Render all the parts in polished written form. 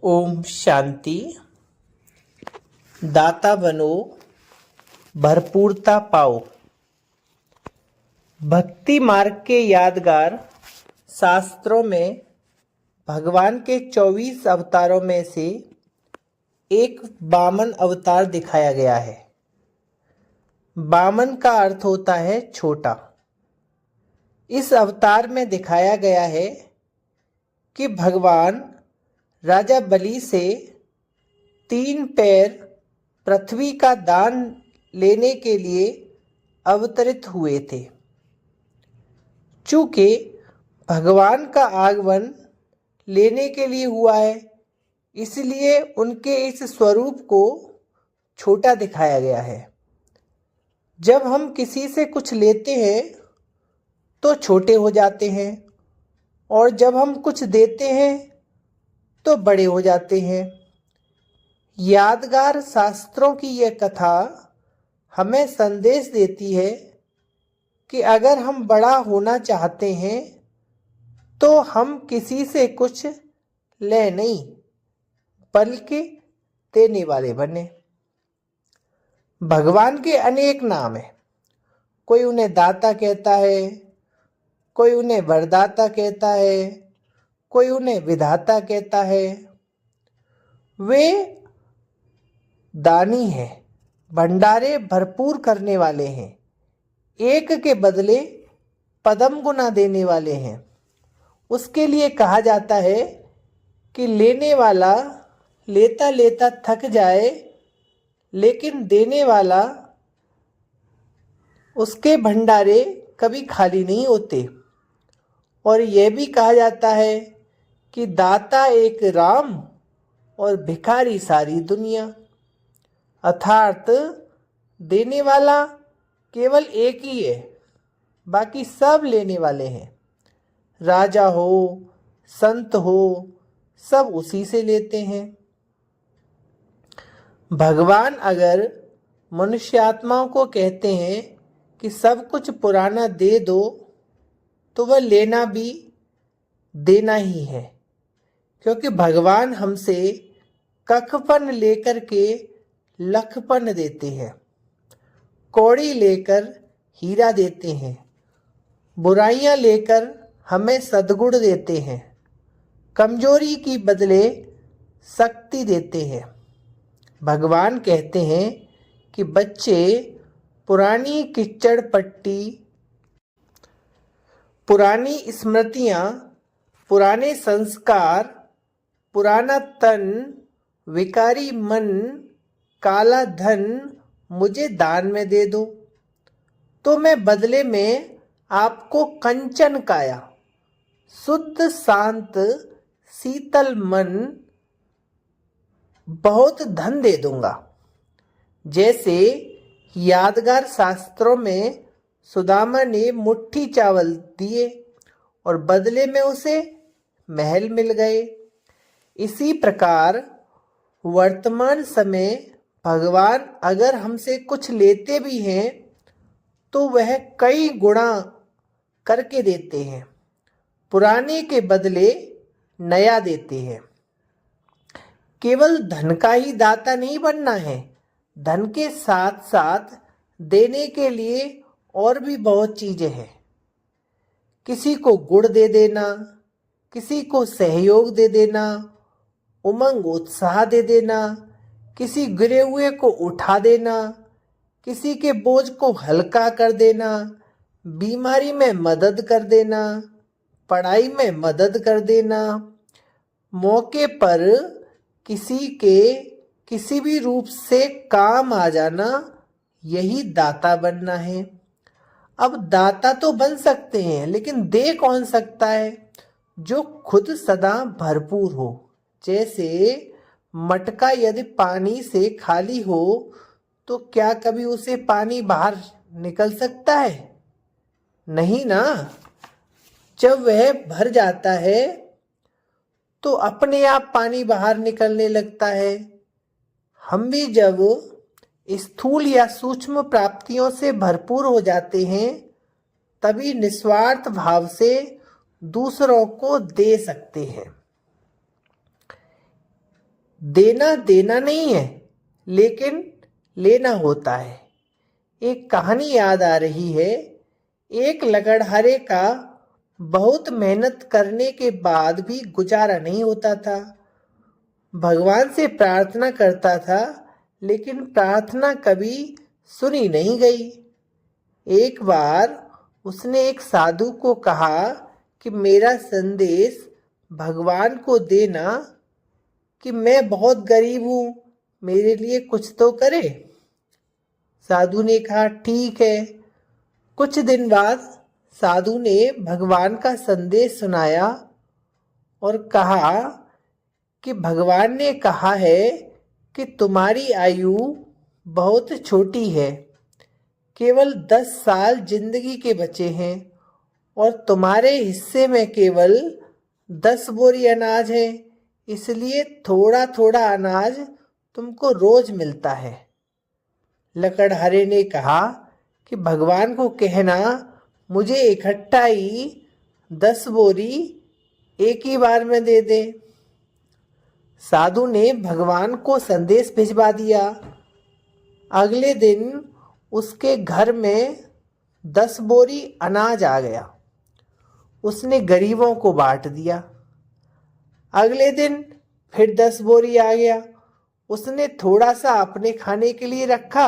ओम शांति। दाता बनो, भरपूरता पाओ। भक्ति मार्ग के यादगार शास्त्रों में भगवान के 24 अवतारों में से एक वामन अवतार दिखाया गया है। वामन का अर्थ होता है छोटा। इस अवतार में दिखाया गया है कि भगवान राजा बलि से 3 पैर पृथ्वी का दान लेने के लिए अवतरित हुए थे। चूंकि भगवान का आगमन लेने के लिए हुआ है, इसलिए उनके इस स्वरूप को छोटा दिखाया गया है। जब हम किसी से कुछ लेते हैं तो छोटे हो जाते हैं, और जब हम कुछ देते हैं तो बड़े हो जाते हैं। यादगार शास्त्रों की यह कथा हमें संदेश देती है कि अगर हम बड़ा होना चाहते हैं तो हम किसी से कुछ ले नहीं, बल्कि देने वाले बने। भगवान के अनेक नाम हैं। कोई उन्हें दाता कहता है, कोई उन्हें वरदाता कहता है, कोई उन्हें विधाता कहता है। वे दानी हैं, भंडारे भरपूर करने वाले हैं, एक के बदले पदम गुना देने वाले हैं। उसके लिए कहा जाता है कि लेने वाला लेता लेता थक जाए, लेकिन देने वाला उसके भंडारे कभी खाली नहीं होते। और यह भी कहा जाता है कि दाता एक राम और भिखारी सारी दुनिया। अर्थात देने वाला केवल एक ही है, बाकी सब लेने वाले हैं। राजा हो, संत हो, सब उसी से लेते हैं। भगवान अगर मनुष्य आत्माओं को कहते हैं कि सब कुछ पुराना दे दो, तो वह लेना भी देना ही है, क्योंकि भगवान हमसे कखपन लेकर के लखपन देते हैं, कौड़ी लेकर हीरा देते हैं, बुराइयां लेकर हमें सद्गुण देते हैं, कमजोरी की बदले शक्ति देते हैं। भगवान कहते हैं कि बच्चे पुरानी कीचड़ पट्टी, पुरानी स्मृतियां, पुराने संस्कार, पुराना तन, विकारी मन, काला धन मुझे दान में दे दो, तो मैं बदले में आपको कंचन काया, शुद्ध शांत शीतल मन, बहुत धन दे दूंगा। जैसे यादगार शास्त्रों में सुदामा ने मुट्ठी चावल दिए और बदले में उसे महल मिल गए। इसी प्रकार वर्तमान समय भगवान अगर हमसे कुछ लेते भी हैं तो वह कई गुणा करके देते हैं, पुराने के बदले नया देते हैं। केवल धन का ही दाता नहीं बनना है, धन के साथ साथ देने के लिए और भी बहुत चीजें हैं। किसी को गुड़ दे देना, किसी को सहयोग दे देना, उमंग उत्साह दे देना, किसी गिरे हुए को उठा देना, किसी के बोझ को हल्का कर देना, बीमारी में मदद कर देना, पढ़ाई में मदद कर देना, मौके पर किसी के किसी भी रूप से काम आ जाना, यही दाता बनना है। अब दाता तो बन सकते हैं, लेकिन दे कौन सकता है? जो खुद सदा भरपूर हो। जैसे मटका यदि पानी से खाली हो तो क्या कभी उसे पानी बाहर निकल सकता है? नहीं ना। जब वह भर जाता है तो अपने आप पानी बाहर निकलने लगता है। हम भी जब स्थूल या सूक्ष्म प्राप्तियों से भरपूर हो जाते हैं, तभी निस्वार्थ भाव से दूसरों को दे सकते हैं। देना देना नहीं है, लेकिन लेना होता है। एक कहानी याद आ रही है। एक लकड़हारे का बहुत मेहनत करने के बाद भी गुजारा नहीं होता था। भगवान से प्रार्थना करता था, लेकिन प्रार्थना कभी सुनी नहीं गई। एक बार उसने एक साधु को कहा कि मेरा संदेश भगवान को देना कि मैं बहुत गरीब हूँ, मेरे लिए कुछ तो करे। साधु ने कहा ठीक है। कुछ दिन बाद साधु ने भगवान का संदेश सुनाया और कहा कि भगवान ने कहा है कि तुम्हारी आयु बहुत छोटी है, केवल 10 साल जिंदगी के बचे हैं और तुम्हारे हिस्से में केवल 10 बोरी अनाज है, इसलिए थोड़ा थोड़ा अनाज तुमको रोज मिलता है। लकड़हारे ने कहा कि भगवान को कहना मुझे इकट्ठा ही 10 बोरी एक ही बार में दे दे। साधु ने भगवान को संदेश भिजवा दिया। अगले दिन उसके घर में 10 बोरी अनाज आ गया। उसने गरीबों को बांट दिया। अगले दिन फिर 10 बोरी आ गया। उसने थोड़ा सा अपने खाने के लिए रखा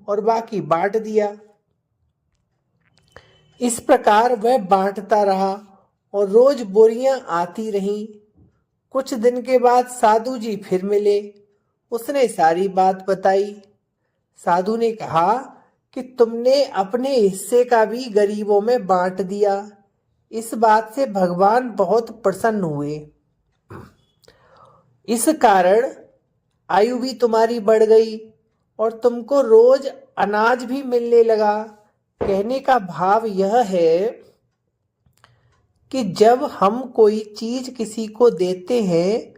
और बाकी बांट दिया। इस प्रकार वह बांटता रहा और रोज बोरियां आती रहीं। कुछ दिन के बाद साधु जी फिर मिले। उसने सारी बात बताई। साधु ने कहा कि तुमने अपने हिस्से का भी गरीबों में बांट दिया। इस बात से भगवान बहुत प्रसन्न हुए। इस कारण आयु भी तुम्हारी बढ़ गई और तुमको रोज अनाज भी मिलने लगा। कहने का भाव यह है कि जब हम कोई चीज किसी को देते हैं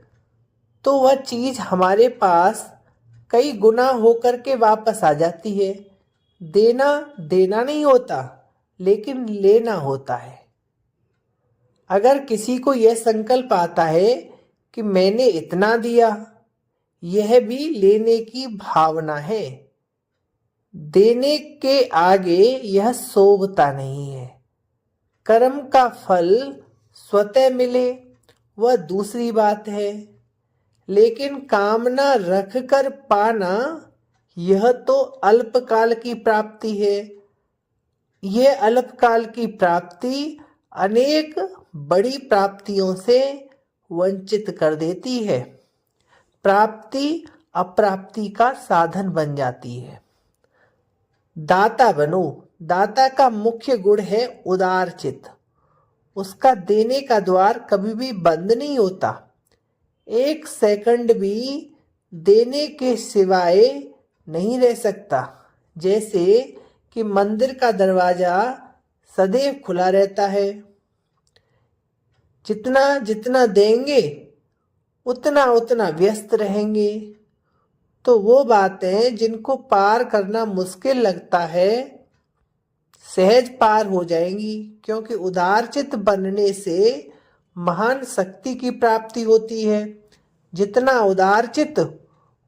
तो वह चीज हमारे पास कई गुना होकर के वापस आ जाती है। देना देना नहीं होता, लेकिन लेना होता है। अगर किसी को यह संकल्प आता है कि मैंने इतना दिया, यह भी लेने की भावना है। देने के आगे यह शोभता नहीं है। कर्म का फल स्वतः मिले वह दूसरी बात है, लेकिन कामना रखकर पाना यह तो अल्पकाल की प्राप्ति है। यह अल्पकाल की प्राप्ति अनेक बड़ी प्राप्तियों से वंचित कर देती है। प्राप्ति अप्राप्ति का साधन बन जाती है। दाता बनो। दाता का मुख्य गुण है उदार चित्त। उसका देने का द्वार कभी भी बंद नहीं होता। एक सेकंड भी देने के सिवाय नहीं रह सकता। जैसे कि मंदिर का दरवाजा सदैव खुला रहता है। जितना जितना देंगे उतना उतना व्यस्त रहेंगे। तो वो बातें जिनको पार करना मुश्किल लगता है सहज पार हो जाएंगी, क्योंकि उदारचित बनने से महान शक्ति की प्राप्ति होती है। जितना उदारचित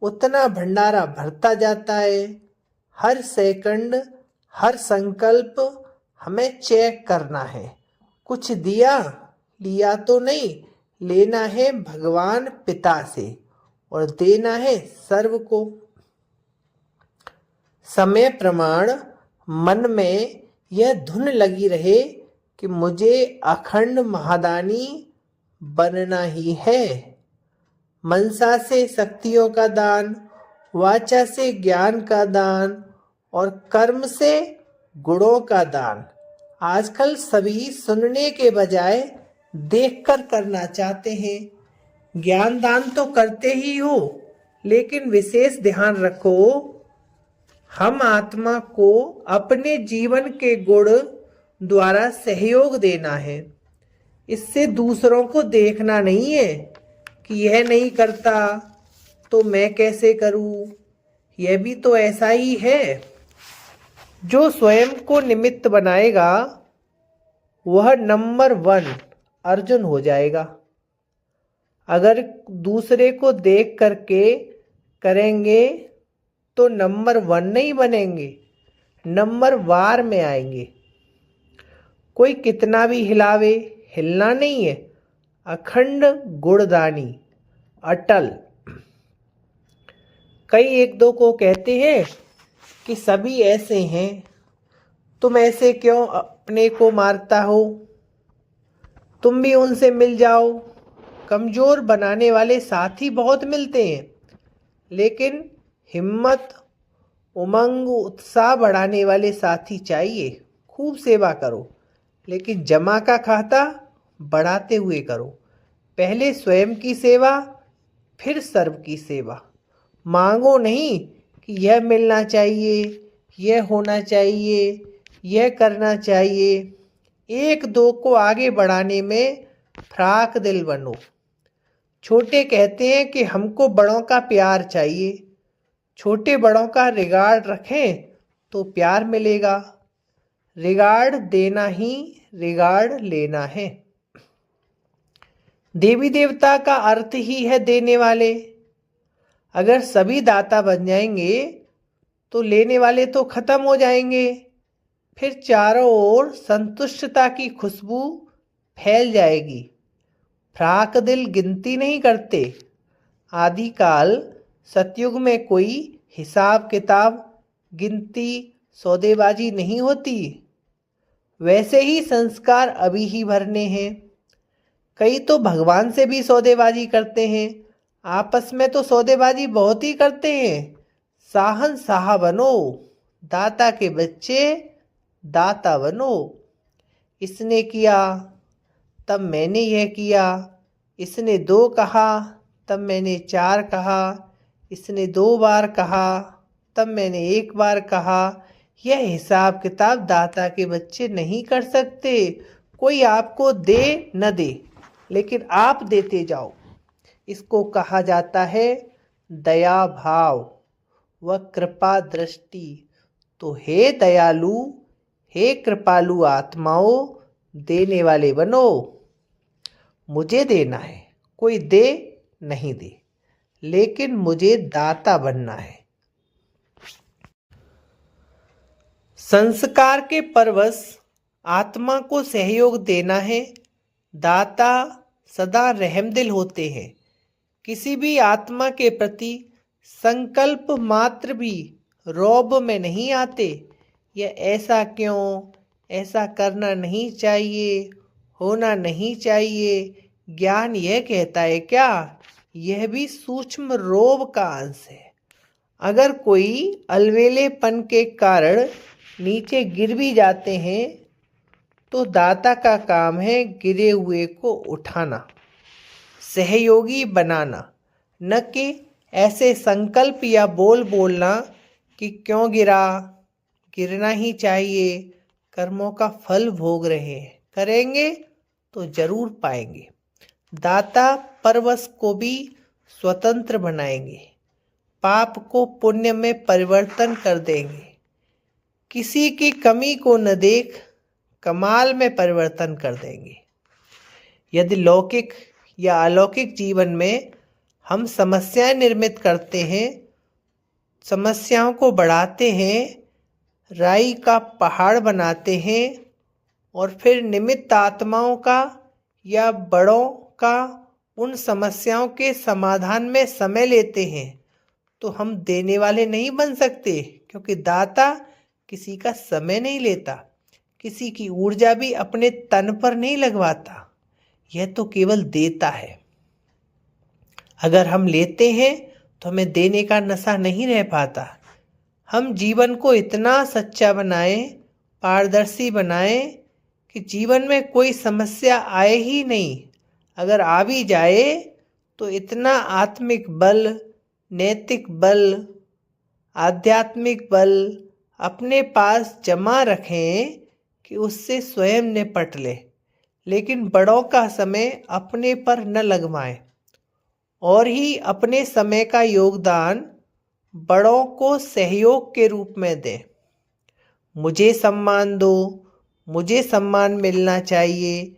उतना भंडारा भरता जाता है। हर सेकंड हर संकल्प हमें चेक करना है। कुछ दिया लिया तो नहीं, लेना है भगवान पिता से और देना है सर्व को। समय प्रमाण मन में यह धुन लगी रहे कि मुझे अखंड महादानी बनना ही है। मनसा से शक्तियों का दान, वाचा से ज्ञान का दान और कर्म से गुणों का दान। आजकल सभी सुनने के बजाय देखकर करना चाहते हैं। ज्ञान दान तो करते ही हो, लेकिन विशेष ध्यान रखो, हम आत्मा को अपने जीवन के गुण द्वारा सहयोग देना है। इससे दूसरों को देखना नहीं है कि यह नहीं करता तो मैं कैसे करूं। यह भी तो ऐसा ही है। जो स्वयं को निमित्त बनाएगा वह नंबर 1 अर्जुन हो जाएगा। अगर दूसरे को देख करके करेंगे तो नंबर 1 नहीं बनेंगे, नंबर वार में आएंगे। कोई कितना भी हिलावे, हिलना नहीं है। अखंड गुणदानी, अटल। कई एक दो को कहते हैं कि सभी ऐसे हैं, तुम ऐसे क्यों अपने को मारता हो, तुम भी उनसे मिल जाओ। कमज़ोर बनाने वाले साथी बहुत मिलते हैं, लेकिन हिम्मत, उमंग, उत्साह बढ़ाने वाले साथी चाहिए। खूब सेवा करो, लेकिन जमा का खाता बढ़ाते हुए करो। पहले स्वयं की सेवा, फिर सर्व की सेवा। मांगो नहीं कि यह मिलना चाहिए, यह होना चाहिए, यह करना चाहिए। एक दो को आगे बढ़ाने में फ्राक दिल बनो। छोटे कहते हैं कि हमको बड़ों का प्यार चाहिए। छोटे बड़ों का रिगार्ड रखें तो प्यार मिलेगा। रिगार्ड देना ही रिगार्ड लेना है। देवी देवता का अर्थ ही है देने वाले। अगर सभी दाता बन जाएंगे तो लेने वाले तो खत्म हो जाएंगे। फिर चारों ओर संतुष्टता की खुशबू फैल जाएगी। फ्राक दिल गिनती नहीं करते। आदिकाल सतयुग में कोई हिसाब किताब, गिनती, सौदेबाजी नहीं होती। वैसे ही संस्कार अभी ही भरने हैं। कई तो भगवान से भी सौदेबाजी करते हैं। आपस में तो सौदेबाजी बहुत ही करते हैं। शाहनशाह बनो, दाता के बच्चे दाता बनो। इसने किया तब मैंने यह किया, इसने 2 कहा तब मैंने 4 कहा, इसने 2 बार कहा तब मैंने 1 बार कहा। यह हिसाब किताब दाता के बच्चे नहीं कर सकते। कोई आपको दे न दे, लेकिन आप देते जाओ। इसको कहा जाता है दया भाव व कृपा दृष्टि। तो हे दयालु, हे कृपालु आत्माओं, देने वाले बनो। मुझे देना है, कोई दे नहीं दे, लेकिन मुझे दाता बनना है। संस्कार के परवश आत्मा को सहयोग देना है। दाता सदा रहमदिल होते हैं। किसी भी आत्मा के प्रति संकल्प मात्र भी रौब में नहीं आते। यह ऐसा क्यों, ऐसा करना नहीं चाहिए, होना नहीं चाहिए। ज्ञान यह कहता है क्या? यह भी सूक्ष्म रोब का अंश है। अगर कोई अलवेलेपन के कारण नीचे गिर भी जाते हैं तो दाता का काम है गिरे हुए को उठाना, सहयोगी बनाना, न कि ऐसे संकल्प या बोल बोलना कि क्यों गिरा, गिरना ही चाहिए, कर्मों का फल भोग रहे हैं, करेंगे तो जरूर पाएंगे। दाता परवश को भी स्वतंत्र बनाएंगे, पाप को पुण्य में परिवर्तन कर देंगे। किसी की कमी को न देख कमाल में परिवर्तन कर देंगे। यदि लौकिक या अलौकिक जीवन में हम समस्याएं निर्मित करते हैं, समस्याओं को बढ़ाते हैं, राई का पहाड़ बनाते हैं और फिर निमित्त आत्माओं का या बड़ों का उन समस्याओं के समाधान में समय लेते हैं, तो हम देने वाले नहीं बन सकते। क्योंकि दाता किसी का समय नहीं लेता, किसी की ऊर्जा भी अपने तन पर नहीं लगवाता। यह तो केवल देता है। अगर हम लेते हैं तो हमें देने का नशा नहीं रह पाता। हम जीवन को इतना सच्चा बनाएं, पारदर्शी बनाएं कि जीवन में कोई समस्या आए ही नहीं। अगर आ भी जाए तो इतना आत्मिक बल, नैतिक बल, आध्यात्मिक बल अपने पास जमा रखें कि उससे स्वयं निपट ले। लेकिन बड़ों का समय अपने पर न लगवाएं और ही अपने समय का योगदान बड़ों को सहयोग के रूप में दें। मुझे सम्मान दो, मुझे सम्मान मिलना चाहिए,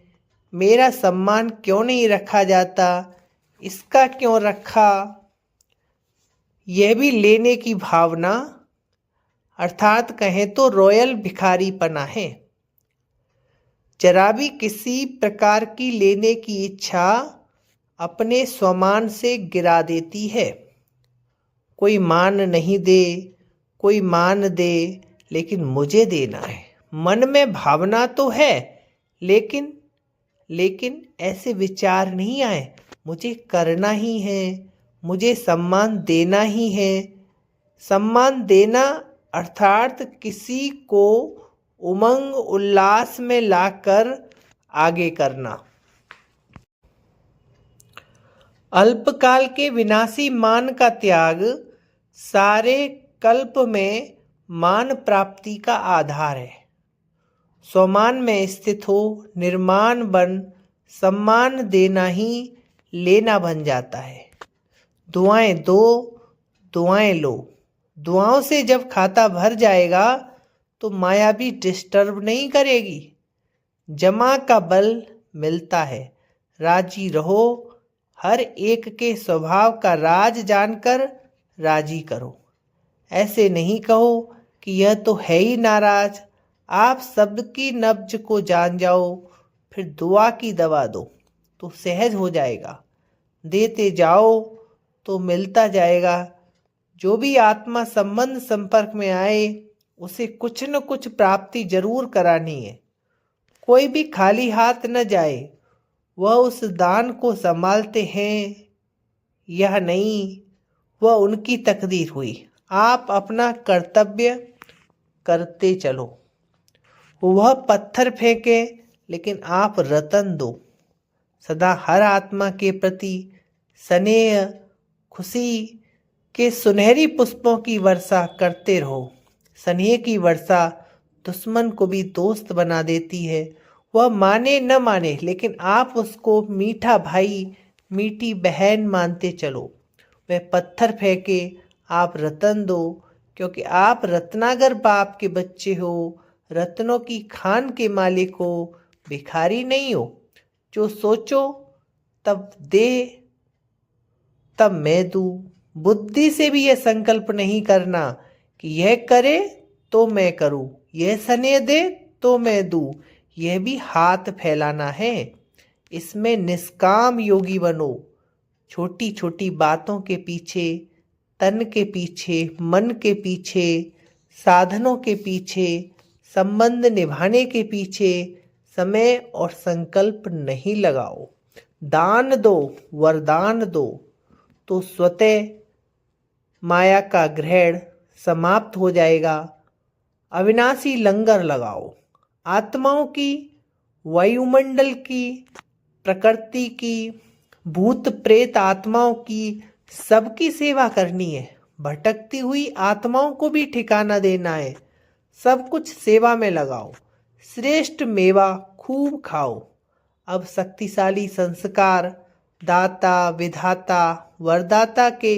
मेरा सम्मान क्यों नहीं रखा जाता, इसका क्यों रखा, यह भी लेने की भावना, अर्थात कहें तो रॉयल भिखारीपना है। जरा भी किसी प्रकार की लेने की इच्छा अपने स्वमान से गिरा देती है। कोई मान नहीं दे, कोई मान दे, लेकिन मुझे देना है। मन में भावना तो है, लेकिन ऐसे विचार नहीं आए, मुझे करना ही है, मुझे सम्मान देना ही है। सम्मान देना अर्थात किसी को उमंग उल्लास में लाकर आगे करना। अल्पकाल के विनाशी मान का त्याग सारे कल्प में मान प्राप्ति का आधार है। स्वमान में स्थित हो निर्माण बन सम्मान देना ही लेना बन जाता है। दुआएं दो, दुआएं लो। दुआओं से जब खाता भर जाएगा तो माया भी डिस्टर्ब नहीं करेगी। जमा का बल मिलता है। राजी रहो, हर एक के स्वभाव का राज जानकर राजी करो। ऐसे नहीं कहो कि यह तो है ही नाराज। आप सबकी नब्ज को जान जाओ, फिर दुआ की दवा दो तो सहज हो जाएगा। देते जाओ तो मिलता जाएगा। जो भी आत्मा संबंध संपर्क में आए उसे कुछ न कुछ प्राप्ति जरूर करानी है। कोई भी खाली हाथ न जाए। वह उस दान को संभालते हैं यह नहीं, वह उनकी तकदीर हुई। आप अपना कर्तव्य करते चलो। वह पत्थर फेंके लेकिन आप रतन दो। सदा हर आत्मा के प्रति स्नेह खुशी के सुनहरी पुष्पों की वर्षा करते रहो। स्नेह की वर्षा दुश्मन को भी दोस्त बना देती है। वह माने न माने, लेकिन आप उसको मीठा भाई मीठी बहन मानते चलो। वह पत्थर फेंके, आप रतन दो, क्योंकि आप रत्नागर बाप के बच्चे हो, रत्नों की खान के मालिक हो, भिखारी नहीं हो। जो सोचो तब दे, तब मैं दूं। बुद्धि से भी यह संकल्प नहीं करना कि यह करे तो मैं करूं, यह स्नेह दे तो मैं दूं। यह भी हाथ फैलाना है। इसमें निष्काम योगी बनो। छोटी छोटी बातों के पीछे, तन के पीछे, मन के पीछे, साधनों के पीछे, संबंध निभाने के पीछे समय और संकल्प नहीं लगाओ। दान दो, वरदान दो तो स्वतः माया का ग्रहण समाप्त हो जाएगा। अविनाशी लंगर लगाओ। आत्माओं की, वायुमंडल की, प्रकृति की, भूत प्रेत आत्माओं की सबकी सेवा करनी है। भटकती हुई आत्माओं को भी ठिकाना देना है। सब कुछ सेवा में लगाओ। श्रेष्ठ मेवा खूब खाओ। अब शक्तिशाली संस्कार दाता विधाता वरदाता के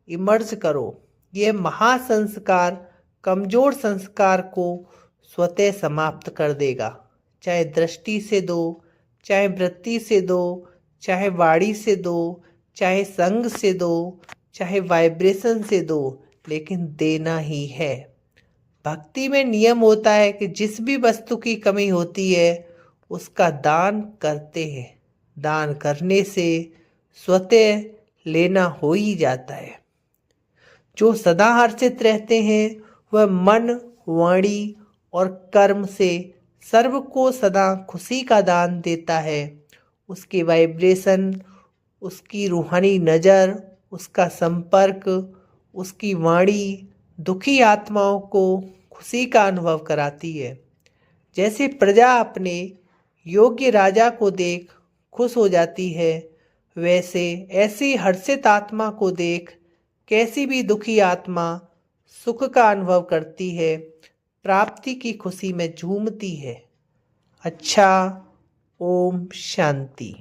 इमर्ज करो। ये महासंस्कार कमजोर संस्कार को स्वतः समाप्त कर देगा। चाहे दृष्टि से दो, चाहे वृत्ति से दो, चाहे वाणी से दो, चाहे संग से दो, चाहे वाइब्रेशन से दो, लेकिन देना ही है। भक्ति में नियम होता है कि जिस भी वस्तु की कमी होती है उसका दान करते हैं। दान करने से स्वतः लेना हो ही जाता है। जो सदा हर्षित रहते हैं वह मन, वाणी और कर्म से सर्व को सदा खुशी का दान देता है। उसकी वाइब्रेशन, उसकी रूहानी नज़र, उसका संपर्क, उसकी वाणी दुखी आत्माओं को खुशी का अनुभव कराती है। जैसे प्रजा अपने योग्य राजा को देख खुश हो जाती है, वैसे ऐसी हर्षित आत्मा को देख कैसी भी दुखी आत्मा सुख का अनुभव करती है, प्राप्ति की खुशी में झूमती है। अच्छा, ओम शांति।